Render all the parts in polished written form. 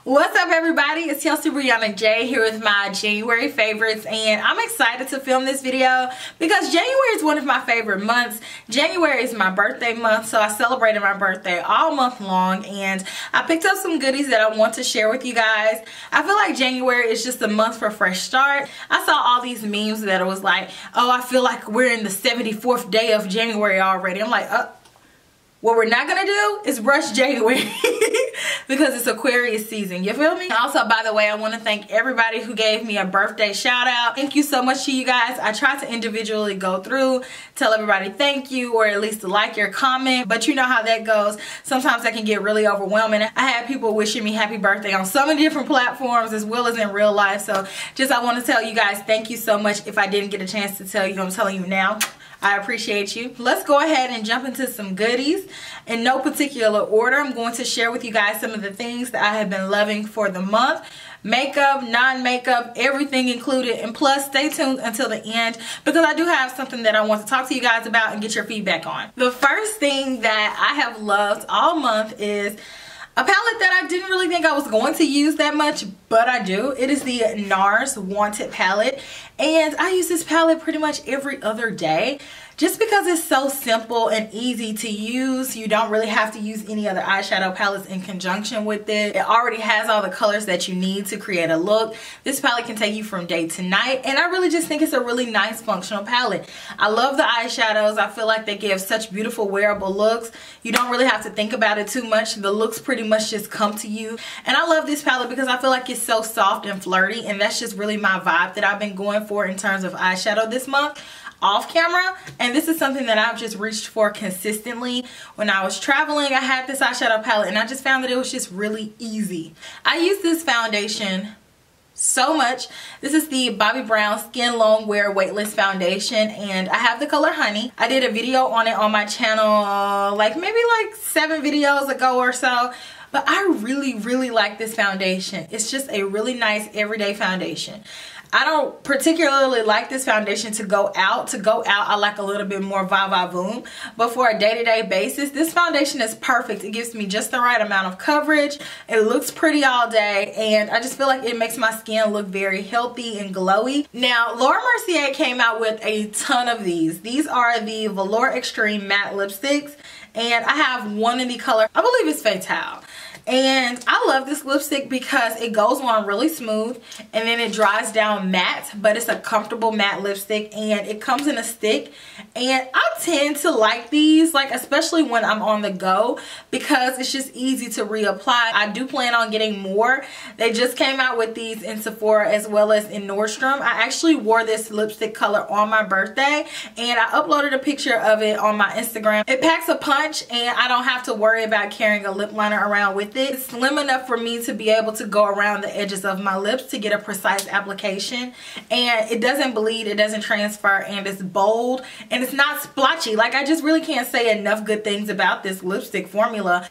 What's up everybody, it's KelseeBrianaJai here with my January favorites, and I'm excited to film this video because January is one of my favorite months. January is my birthday month, so I celebrated my birthday all month long, and I picked up some goodies that I want to share with you guys. I feel like January is just a month for a fresh start. I saw all these memes that it was like, oh, I feel like we're in the 74th day of January already. I'm like, what we're not gonna do is rush January because it's Aquarius season, you feel me? Also, by the way, I want to thank everybody who gave me a birthday shout out. Thank you so much to you guys. I try to individually go through, tell everybody thank you, or at least to like your comment, but you know how that goes. Sometimes that can get really overwhelming. I had people wishing me happy birthday on so many different platforms as well as in real life, so I want to tell you guys thank you so much. If I didn't get a chance to tell you, I'm telling you now. I appreciate you. Let's go ahead and jump into some goodies. In no particular order, I'm going to share with you guys some of the things that I have been loving for the month. Makeup, non-makeup, everything included. And plus, stay tuned until the end because I do have something that I want to talk to you guys about and get your feedback on. The first thing that I have loved all month is a palette that I didn't really think I was going to use that much, but I do. It is the NARS Wanted palette, and I use this palette pretty much every other day just because it's so simple and easy to use. You don't really have to use any other eyeshadow palettes in conjunction with it. It already has all the colors that you need to create a look. This palette can take you from day to night, and I really just think it's a really nice functional palette. I love the eyeshadows. I feel like they give such beautiful wearable looks. You don't really have to think about it too much. The looks pretty much just come to you, and I love this palette because I feel like it's so soft and flirty, and that's just really my vibe that I've been going for in terms of eyeshadow this month off camera. And this is something that I've just reached for consistently. When I was traveling, I had this eyeshadow palette and I just found that it was just really easy. I use this foundation so much. This is the Bobbi Brown Skin Long Wear Weightless Foundation, and I have the color Honey. I did a video on it on my channel maybe 7 videos ago or so. But I really like this foundation. It's just a really nice everyday foundation. I don't particularly like this foundation to go out. I like a little bit more va-va-voom. But for a day-to-day basis, this foundation is perfect. It gives me just the right amount of coverage. It looks pretty all day. And I just feel like it makes my skin look very healthy and glowy. Now, Laura Mercier came out with a ton of these. These are the Velour Extreme Matte Lipsticks. And I have one in the color, I believe it's Fatale. And I love this lipstick because it goes on really smooth and then it dries down matte, but it's a comfortable matte lipstick, and it comes in a stick. And I tend to like these, especially when I'm on the go, because it's just easy to reapply. I do plan on getting more. They just came out with these in Sephora as well as in Nordstrom. I actually wore this lipstick color on my birthday, and I uploaded a picture of it on my Instagram. It packs a punch, and I don't have to worry about carrying a lip liner around with it. It's slim enough for me to be able to go around the edges of my lips to get a precise application, and it doesn't bleed, it doesn't transfer, and it's bold, and it's not splotchy. I just really can't say enough good things about this lipstick formula.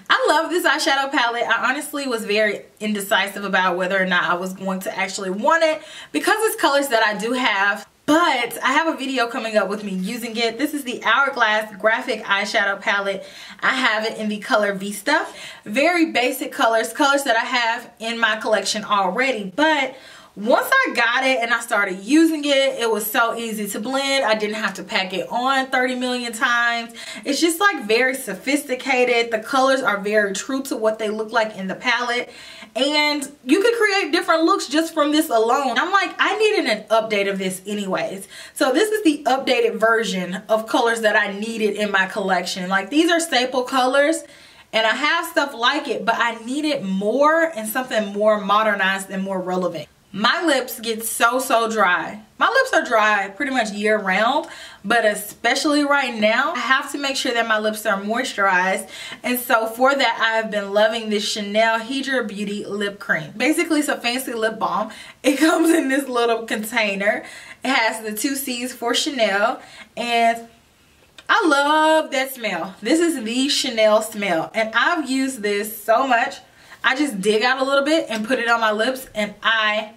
I love this eyeshadow palette. I honestly was very indecisive about whether or not I was going to actually want it because it's colors that I do have. But I have a video coming up with me using it. This is the Hourglass Graphic Eyeshadow Palette. I have it in the color Vista. Very basic colors that I have in my collection already. But once I got it and I started using it, it was so easy to blend. I didn't have to pack it on 30 million times. It's just very sophisticated. The colors are very true to what they look like in the palette. And you could create different looks just from this alone. I'm like, I needed an update of this anyways. So this is the updated version of colors that I needed in my collection. These are staple colors, and I have stuff like it, but I needed more and something more modernized and more relevant. My lips get so dry. My lips are dry pretty much year round, but especially right now, I have to make sure that my lips are moisturized. And so for that, I have been loving this Chanel Hydra Beauty Lip Cream. Basically, it's a fancy lip balm. It comes in this little container. It has the 2 C's for Chanel, and I love that smell. This is the Chanel smell, and I've used this so much. I just dig out a little bit and put it on my lips, and I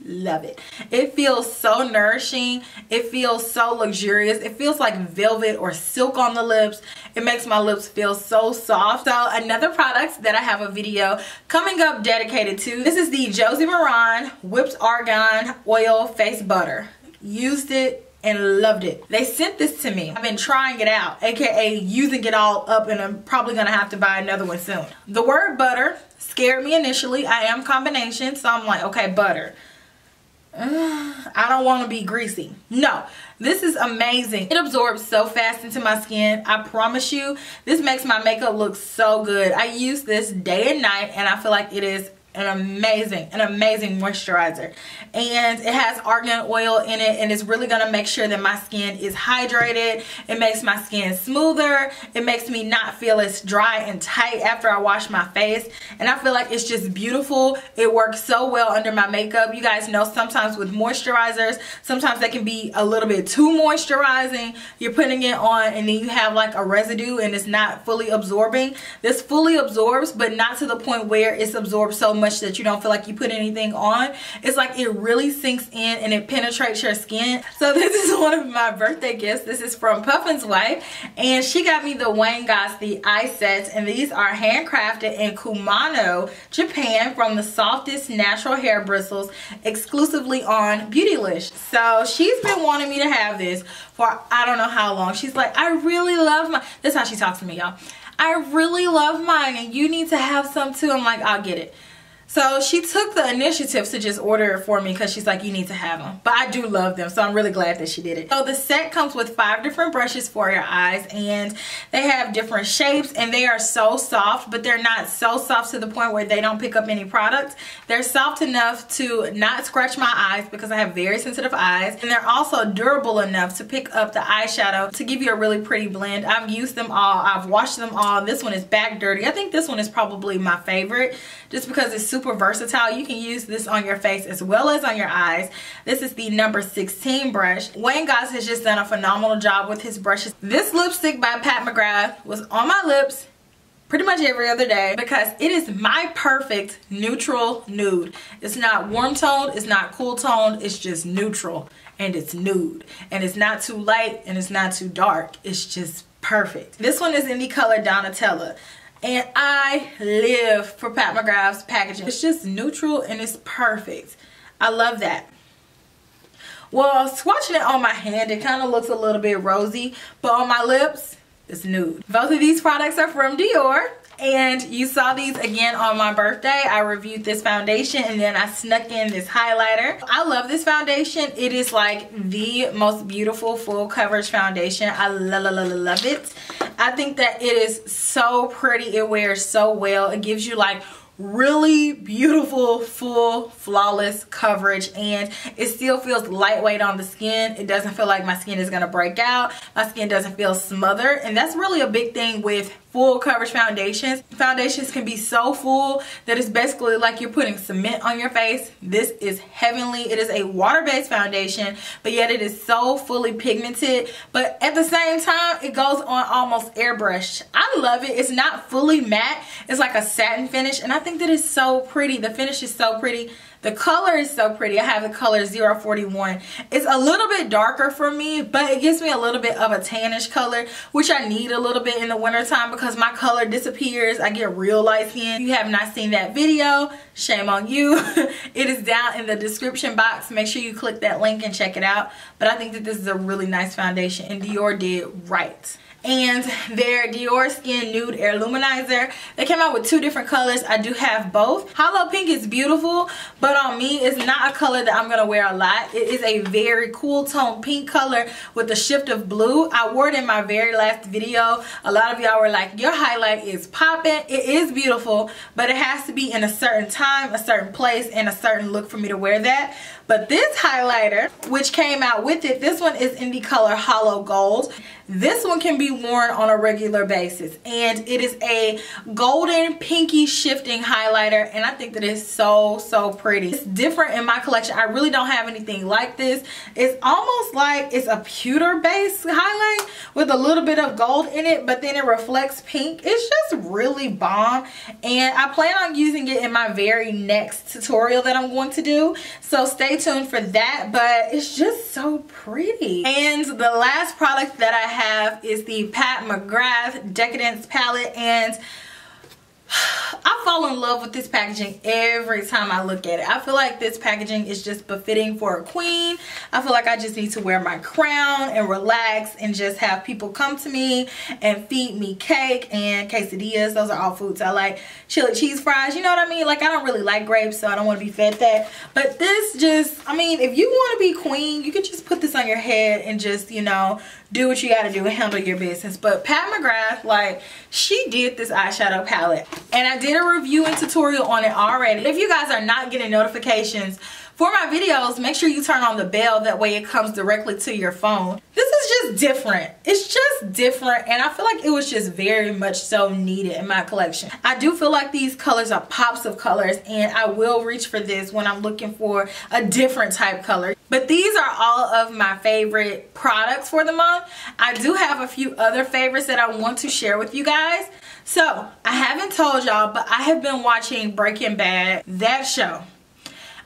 love it. It feels so nourishing. It feels so luxurious. It feels like velvet or silk on the lips. It makes my lips feel so soft. So another product that I have a video coming up dedicated to, this is the Josie Maran Whipped Argan Oil Face Butter. Used it and loved it. They sent this to me. I've been trying it out, aka using it all up, and I'm probably gonna have to buy another one soon. The word butter scared me initially. I am combination, so I'm like, okay, butter. I don't want to be greasy. No, this is amazing. It absorbs so fast into my skin. I promise you, this makes my makeup look so good. I use this day and night, and I feel like it is an amazing moisturizer. And it has argan oil in it, and it's really gonna make sure that my skin is hydrated. It makes my skin smoother. It makes me not feel as dry and tight after I wash my face, and I feel like it's just beautiful. It works so well under my makeup. You guys know sometimes with moisturizers, sometimes they can be a little bit too moisturizing. You're putting it on and then you have like a residue and it's not fully absorbing. This fully absorbs, but not to the point where it's absorbed so much that you don't feel like you put anything on. It's like it really sinks in and it penetrates your skin. So this is one of my birthday gifts. This is from Puffin's wife, and she got me the Wayne Gossett eye sets, and these are handcrafted in Kumano, Japan, from the softest natural hair bristles, exclusively on Beautylish. So she's been wanting me to have this for I don't know how long. She's like, I really love mine. This is how she talks to me, y'all. I really love mine and you need to have some too. I'm like, I'll get it. So she took the initiative to just order it for me because she's like, you need to have them. But I do love them, so I'm really glad that she did it. So the set comes with 5 different brushes for your eyes, and they have different shapes, and they are so soft, but they're not so soft to the point where they don't pick up any product. They're soft enough to not scratch my eyes because I have very sensitive eyes, and they're also durable enough to pick up the eyeshadow to give you a really pretty blend. I've used them all. I've washed them all. This one is back dirty. I think this one is probably my favorite just because it's super versatile. You can use this on your face as well as on your eyes. This is the number 16 brush. Wayne Gossett has just done a phenomenal job with his brushes. This lipstick by Pat McGrath was on my lips pretty much every other day because it is my perfect neutral nude. It's not warm toned, it's not cool toned, it's just neutral and it's nude. And it's not too light and it's not too dark. It's just perfect. This one is in the color Donatella. And I live for Pat McGrath's packaging. It's just neutral and it's perfect. I love that. Well, swatching it on my hand, it kind of looks a little bit rosy, but on my lips, it's nude. Both of these products are from Dior. And you saw these again on my birthday. I reviewed this foundation and then I snuck in this highlighter. I love this foundation. It is like the most beautiful full coverage foundation. I love it. I think that it is so pretty. It wears so well. It gives you like really beautiful full flawless coverage, and it still feels lightweight on the skin. It doesn't feel like my skin is gonna break out. My skin doesn't feel smothered, and that's really a big thing with full coverage foundations. Foundations can be so full that it's basically like you're putting cement on your face. This is heavenly. It is a water-based foundation, but yet it is so fully pigmented, but at the same time it goes on almost airbrushed. I love it. It's not fully matte. It's like a satin finish, and I think that it's so pretty. The finish is so pretty. The color is so pretty. I have the color 041. It's a little bit darker for me, but it gives me a little bit of a tannish color, which I need a little bit in the wintertime because my color disappears. I get real light skin. If you have not seen that video, shame on you. It is down in the description box. Make sure you click that link and check it out. But I think that this is a really nice foundation, and Dior did right. And their Dior Skin Nude Air Luminizer. They came out with 2 different colors. I do have both. Hollow Pink is beautiful, but on me it's not a color that I'm going to wear a lot. It is a very cool tone pink color with a shift of blue. I wore it in my very last video. A lot of y'all were like, your highlight is popping. It is beautiful, but it has to be in a certain time, a certain place, and a certain look for me to wear that. But this highlighter, which came out with it, this one is in the color Hollow Gold. This one can be worn on a regular basis, and it is a golden pinky shifting highlighter, and I think that it's so pretty. It's different in my collection. I really don't have anything like this. It's almost like it's a pewter based highlight with a little bit of gold in it, but then it reflects pink. It's just really bomb, and I plan on using it in my very next tutorial that I'm going to do, so stay tuned for that. But it's just so pretty. And the last product that I have is the McGrath Decadence palette, and I fall in love with this packaging every time I look at it. I feel like this packaging is just befitting for a queen. I feel like I just need to wear my crown and relax and just have people come to me and feed me cake and quesadillas. Those are all foods I like. Chili cheese fries, you know what I mean? Like, I don't really like grapes, so I don't want to be fed that. But this just, I mean, if you want to be queen, you can just put this on your head and just, you know, do what you gotta do and handle your business. But McGrath, like, she did this eyeshadow palette, and I did a review and tutorial on it already. If you guys are not getting notifications for my videos, make sure you turn on the bell. That way it comes directly to your phone. This is just different. It's just different, and I feel like it was just very much so needed in my collection. I do feel like these colors are pops of colors, and I will reach for this when I'm looking for a different type color. But these are all of my favorite products for the month. I do have a few other favorites that I want to share with you guys. So, I haven't told y'all, but I have been watching Breaking Bad, that show.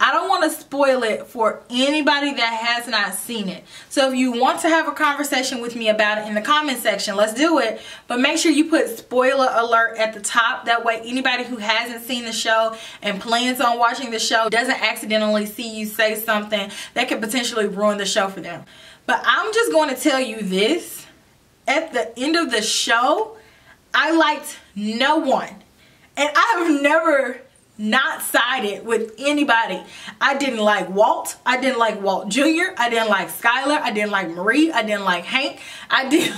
I don't want to spoil it for anybody that has not seen it. So if you want to have a conversation with me about it in the comment section, let's do it. But make sure you put spoiler alert at the top. That way anybody who hasn't seen the show and plans on watching the show doesn't accidentally see you say something that could potentially ruin the show for them. But I'm just going to tell you this. At the end of the show, I liked no one. And I have never not sided with anybody. I didn't like Walt. I didn't like Walt Jr. I didn't like Skylar. I didn't like Marie. I didn't like Hank. I didn't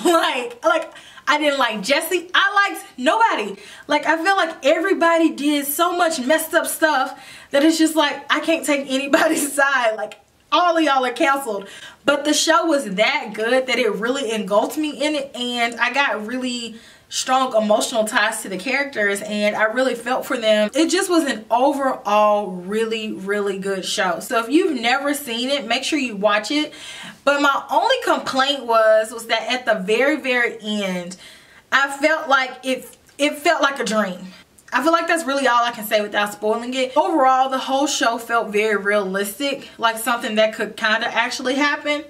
I didn't like Jesse. I liked nobody. Like, I feel like everybody did so much messed up stuff that it's just like, I can't take anybody's side. Like, all of y'all are canceled. But the show was that good that it really engulfed me in it, and I got really strong emotional ties to the characters, and I really felt for them. It just was an overall really good show. So if you've never seen it, make sure you watch it. But my only complaint was that at the very end, I felt like it felt like a dream. I feel like that's really all I can say without spoiling it. Overall, the whole show felt very realistic, like something that could kind of actually happen.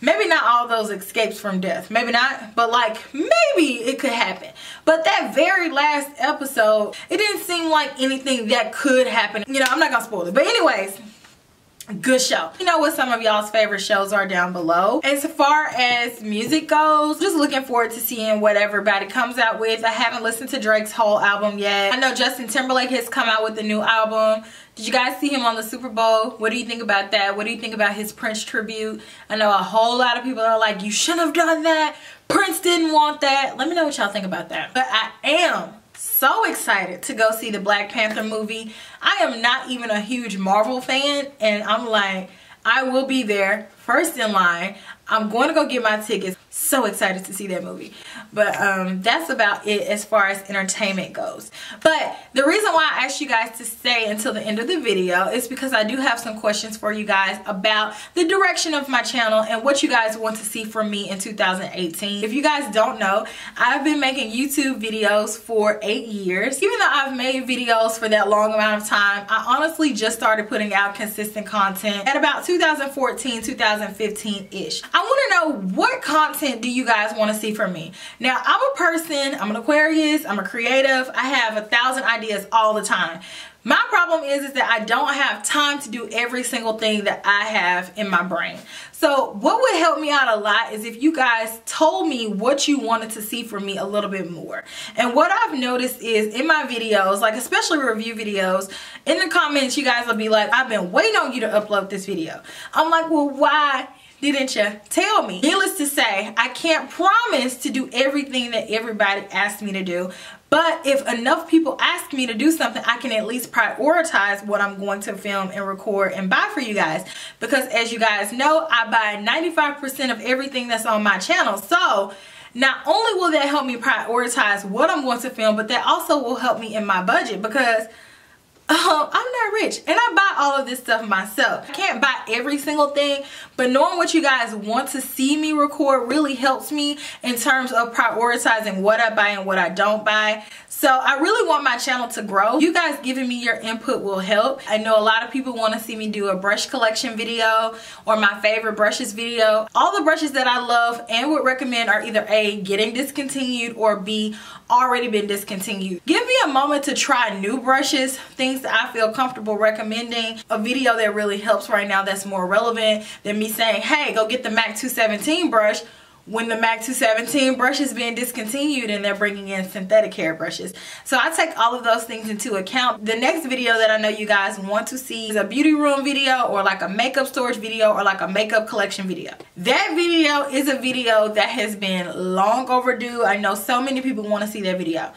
Maybe not all those escapes from death. Maybe not. But like, maybe it could happen. But that very last episode, it didn't seem like anything that could happen. You know, I'm not going to spoil it. But anyways, good show. You know what some of y'all's favorite shows are down below. As far as music goes, just looking forward to seeing what everybody comes out with. I haven't listened to Drake's whole album yet. I know Justin Timberlake has come out with a new album. Did you guys see him on the Super Bowl? What do you think about that? What do you think about his Prince tribute? I know a whole lot of people are like, you shouldn't have done that. Prince didn't want that. Let me know what y'all think about that. But I am so excited to go see the Black Panther movie. I am not even a huge Marvel fan, and I'm like, I will be there first in line. I'm going to go get my tickets. So excited to see that movie. But that's about it as far as entertainment goes. But the reason why I asked you guys to stay until the end of the video is because I do have some questions for you guys about the direction of my channel and what you guys want to see from me in 2018. If you guys don't know, I've been making YouTube videos for 8 years. Even though I've made videos for that long amount of time, I honestly just started putting out consistent content at about 2014, 2015-ish. I want to know, what content do you guys want to see from me? Now, I'm a person, I'm an Aquarius, I'm a creative, I have 1,000 ideas all the time. My problem is that I don't have time to do every single thing that I have in my brain. So what would help me out a lot is if you guys told me what you wanted to see from me a little bit more. And what I've noticed is in my videos, like especially review videos, in the comments you guys will be like, I've been waiting on you to upload this video. I'm like, well, why Didn't you tell me? Needless to say, I can't promise to do everything that everybody asks me to do. But if enough people ask me to do something, I can at least prioritize what I'm going to film and record and buy for you guys. Because as you guys know, I buy 95% of everything that's on my channel. So not only will that help me prioritize what I'm going to film, but that also will help me in my budget, because I'm not rich and I buy all of this stuff myself. I can't buy every single thing, but knowing what you guys want to see me record really helps me in terms of prioritizing what I buy and what I don't buy. So I really want my channel to grow. You guys giving me your input will help. I know a lot of people want to see me do a brush collection video or my favorite brushes video. All the brushes that I love and would recommend are either A, getting discontinued, or B, already been discontinued. Give me a moment to try new brushes, things that I feel comfortable recommending. A video that really helps right now that's more relevant than me saying, hey, go get the MAC 217 brush, when the MAC 217 brush is being discontinued and they're bringing in synthetic hair brushes. So I take all of those things into account. The next video that I know you guys want to see is a beauty room video, or like a makeup storage video, or like a makeup collection video. That video is a video that has been long overdue. I know so many people want to see that video,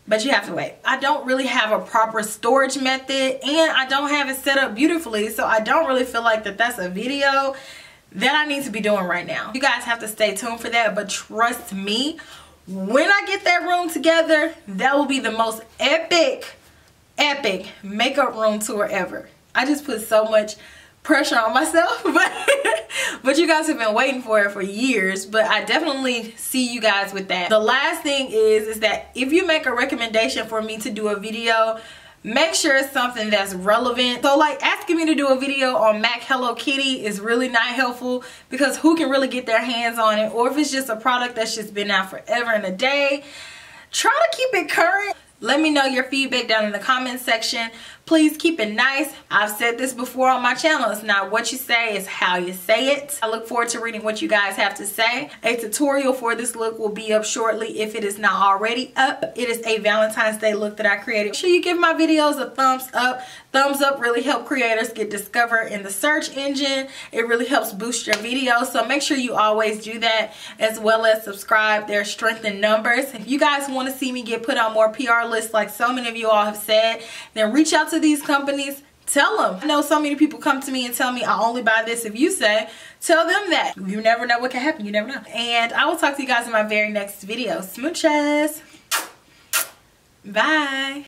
but you have to wait. I don't really have a proper storage method, and I don't have it set up beautifully, so I don't really feel like that's a video that I need to be doing right now. You guys have to stay tuned for that, but trust me, when I get that room together, that will be the most epic makeup room tour ever. I just put so much pressure on myself, but you guys have been waiting for it for years. But I definitely see you guys with that. The last thing is that if you make a recommendation for me to do a video, make sure it's something that's relevant. So like asking me to do a video on MAC Hello Kitty is really not helpful, because who can really get their hands on it? Or if it's just a product that's just been out forever and a day, try to keep it current. Let me know your feedback down in the comment section. Please keep it nice. I've said this before on my channel. It's not what you say, it's how you say it. I look forward to reading what you guys have to say. A tutorial for this look will be up shortly if it is not already up. It is a Valentine's Day look that I created. Make sure you give my videos a thumbs up. Thumbs up really help creators get discovered in the search engine. It really helps boost your videos. So make sure you always do that, as well as subscribe. There's strength in numbers. If you guys want to see me get put on more PR lists like so many of you all have said, then reach out to these companies. Tell them. I know so many people come to me and tell me I only buy this if you say. Tell them that. You never know what can happen. You never know. And I will talk to you guys in my very next video. Smooches. Bye.